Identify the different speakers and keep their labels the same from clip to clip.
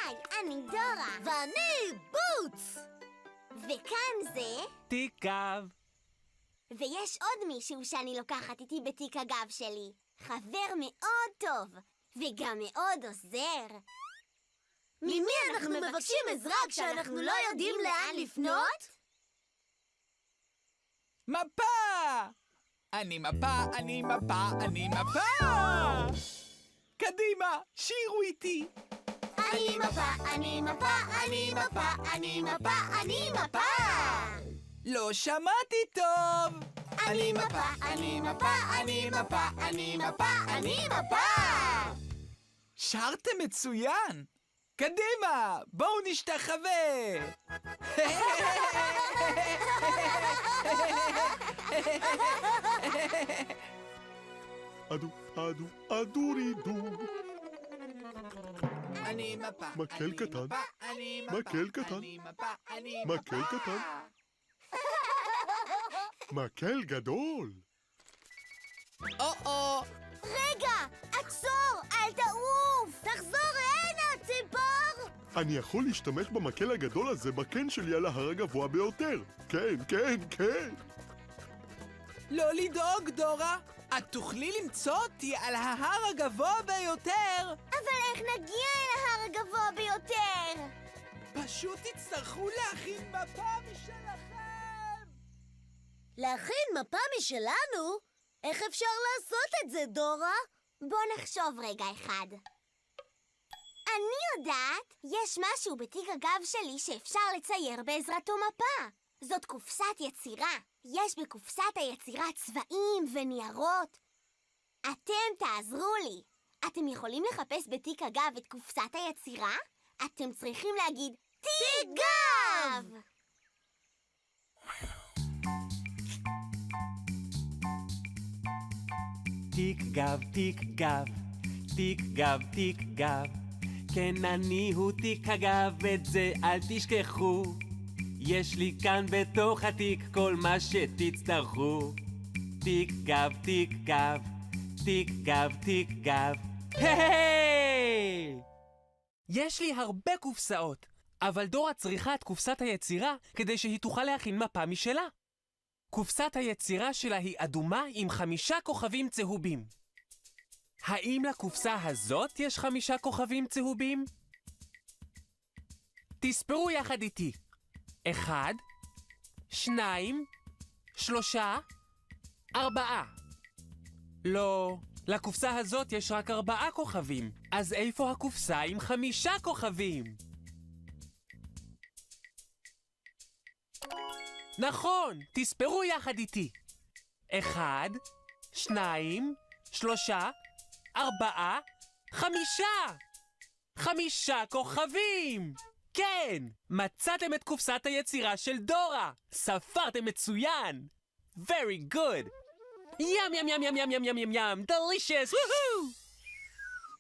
Speaker 1: היי, אני דורה.
Speaker 2: ואני בוץ!
Speaker 1: וכאן זה...
Speaker 3: תיק גב.
Speaker 1: ויש עוד מישהו שאני לוקחת איתי בתיק הגב שלי. חבר מאוד טוב, וגם מאוד עוזר.
Speaker 2: ממי אנחנו מבקשים עזרה כשאנחנו לא יודעים לאן לפנות?
Speaker 3: מפה! אני מפה, אני מפה, אני מפה! קדימה, שירו איתי!
Speaker 1: אני מפה, אני מפה, אני מפה, אני מפה, אני מפה!
Speaker 3: לא שמעתי טוב!
Speaker 1: אני מפה, אני מפה, אני מפה, אני מפה, אני מפה!
Speaker 3: שרתם מצוין! קדימה, בואו נשתחווה!
Speaker 4: אדו, אדו, אדורידו.
Speaker 3: אני מפה,
Speaker 4: מקל
Speaker 3: אני
Speaker 4: קטן.
Speaker 3: מפה, אני מפה,
Speaker 4: מקל קטן.
Speaker 3: אני מפה, אני
Speaker 4: מקל
Speaker 3: מפה.
Speaker 4: קטן. מקל גדול.
Speaker 3: או-או!
Speaker 1: רגע, עצור, אל תעוף!
Speaker 2: תחזור הנה, ציפור!
Speaker 4: אני יכול להשתמש במקל הגדול הזה בקן שלי על ההר הגבוה ביותר. כן, כן, כן.
Speaker 3: לא לדאוג, דורה! את תוכלי למצוא אותי על ההר הגבוה ביותר!
Speaker 1: אבל איך נגיע אל ההר הגבוה ביותר?
Speaker 3: פשוט תצטרכו להכין מפה משלכם!
Speaker 2: להכין מפה משלנו? איך אפשר לעשות את זה, דורה?
Speaker 1: בוא נחשוב רגע אחד. אני יודעת, יש משהו בתיק הגב שלי שאפשר לצייר בעזרתו מפה. זאת קופסת יצירה. יש בקופסת היצירה צבעים וניירות. אתם תעזרו לי. אתם יכולים לחפש בתיק הגב את קופסת היצירה? אתם צריכים להגיד תיק גב!
Speaker 5: תיק גב, תיק גב, תיק גב, תיק גב. כן, אני הוא תיק הגב, את זה אל תשכחו. יש לי כאן בתוך התיק כל מה שתצטרכו. תיק גב, תיק גב, תיק גב, תיק גב. היי!
Speaker 3: יש לי הרבה קופסאות, אבל דורה צריכה את קופסת היצירה כדי שהיא תוכל להכין מפה משלה. קופסת היצירה שלה היא אדומה עם 5 כוכבים צהובים. האם לקופסה הזאת יש 5 כוכבים צהובים? תספרו יחד איתי. 1, 2, 3, 4. לא, לקופסה הזאת יש רק 4 כוכבים. אז איפה הקופסה עם 5 כוכבים? נכון, תספרו יחד איתי. 1, 2, 3, 4, 5! 5 כוכבים! כן! מצאתם את קופסת היצירה של דורה! ספרתם מצוין! Very good! ים ים ים ים ים ים ים ים ים! Delicious! וואו!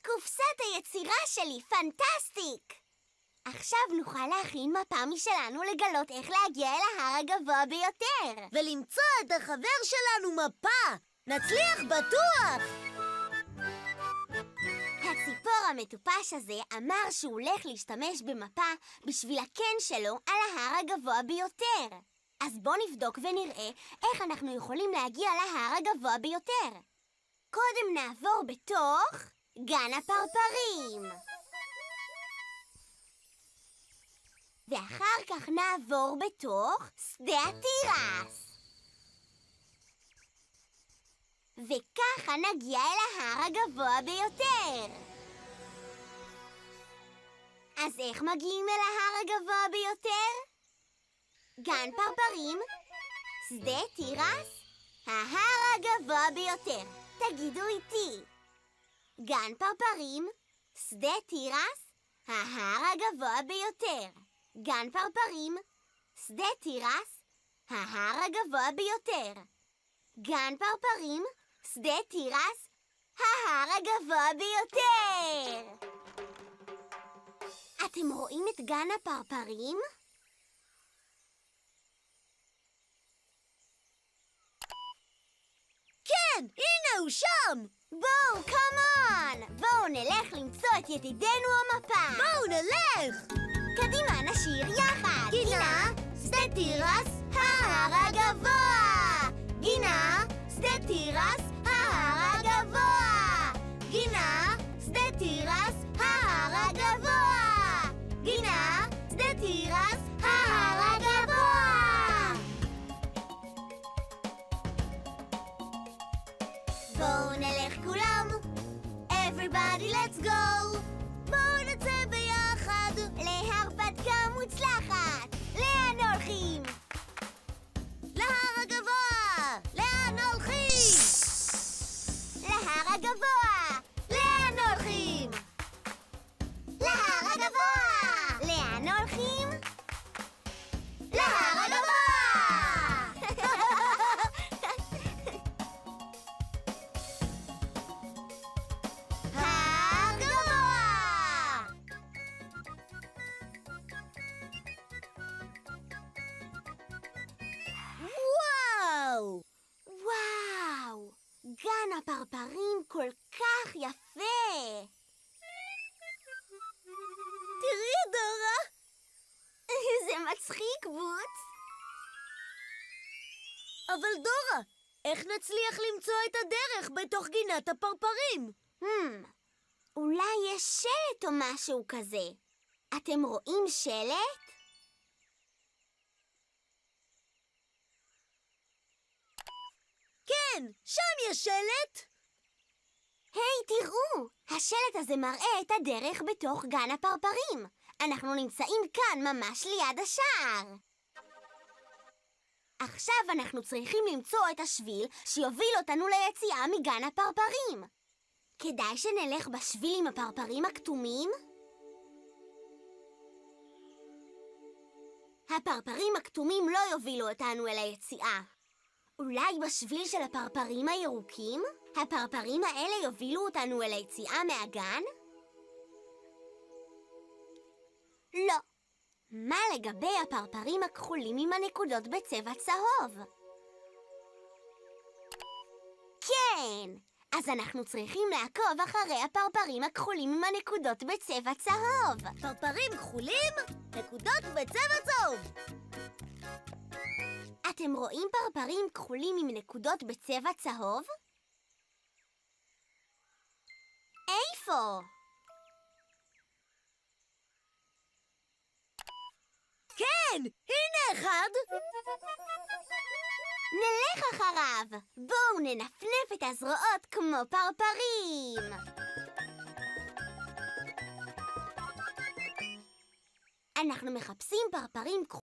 Speaker 1: קופסת היצירה שלי פנטסטיק! עכשיו נוכל להכין מפה משלנו לגלות איך להגיע אל ההר הגבוה ביותר.
Speaker 2: ולמצוא את החבר שלנו מפה! נצליח בטוח!
Speaker 1: הציפור המטופש הזה אמר שהוא הולך להשתמש במפה בשביל הקן שלו על ההר הגבוה ביותר. אז בוא נבדוק ונראה איך אנחנו יכולים להגיע להר הגבוה ביותר. קודם נעבור בתוך גן הפרפרים. ואחר כך נעבור בתוך שדה התירס. וככה נגיע אל ההר הגבוה ביותר. אז איך מגיעים אל ההר הגבוה ביותר? גן פרפרים, שדה תירס, ההר הגבוה ביותר. תגידו איתי. גן פרפרים, שדה תירס, ההר הגבוה ביותר. גן פרפרים, שדה תירס, ההר הגבוה ביותר. גן פרפרים, שדה תירס, ההר הגבוה ביותר. אתם רואים את גן הפרפרים?
Speaker 2: כן, הנה הוא שם!
Speaker 1: בואו, קאמון! בואו נלך למצוא את ידידנו המפה!
Speaker 2: בואו נלך!
Speaker 1: קדימה, נשיר יחד!
Speaker 2: גינה, שדה תירס, ההר הגבוה!
Speaker 1: גינה, שדה תירס, ההר הגבוה! גינה, שדה תירס, ההר הגבוה! גינה, שדה תירס, ההר הגבוה! בואו נלך כולם! Everybody let's go!
Speaker 2: בואו נצא ביחד!
Speaker 1: להרפתקה מוצלחת! לאן הולכים?
Speaker 2: להר הגבוה! לאן הולכים?
Speaker 1: להר הגבוה! לאן הולכים? להר הגבוה! לאן הולכים? להר הגבוה! הר גבוה!
Speaker 2: וואו!
Speaker 1: וואו! גן הפרפרים כל כך יפה!
Speaker 2: תראי, דורה!
Speaker 1: זה מצחיק, בוץ!
Speaker 2: אבל דורה, איך נצליח למצוא את הדרך בתוך גינת הפרפרים?
Speaker 1: אולי יש שלט או משהו כזה. אתם רואים שלט?
Speaker 2: כן, שם יש שלט!
Speaker 1: היי, תראו! השלט הזה מראה את הדרך בתוך גן הפרפרים. אנחנו נמצאים כאן ממש ליד השער. עכשיו אנחנו צריכים למצוא את השביל שיוביל אותנו ליציאה מגן הפרפרים. כדאי שנלך בשביל עם הפרפרים הכתומים? הפרפרים הכתומים לא יובילו אותנו אל היציאה. אולי בשביל של הפרפרים הירוקים? הפרפרים האלה יובילו אותנו אל היציאה מהגן? לא. מה לגבי הפרפרים הכחולים עם הנקודות בצבע צהוב? כן! אז אנחנו צריכים לעקוב אחרי הפרפרים הכחולים עם הנקודות בצבע צהוב.
Speaker 2: פרפרים כחולים, נקודות בצבע צהוב.
Speaker 1: אתם רואים פרפרים כחולים עם נקודות בצבע צהוב? איפה?
Speaker 2: כן, הנה אחד!
Speaker 1: נלך אחריו! בואו ננפנף את הזרועות כמו פרפרים! אנחנו מחפשים פרפרים כחולים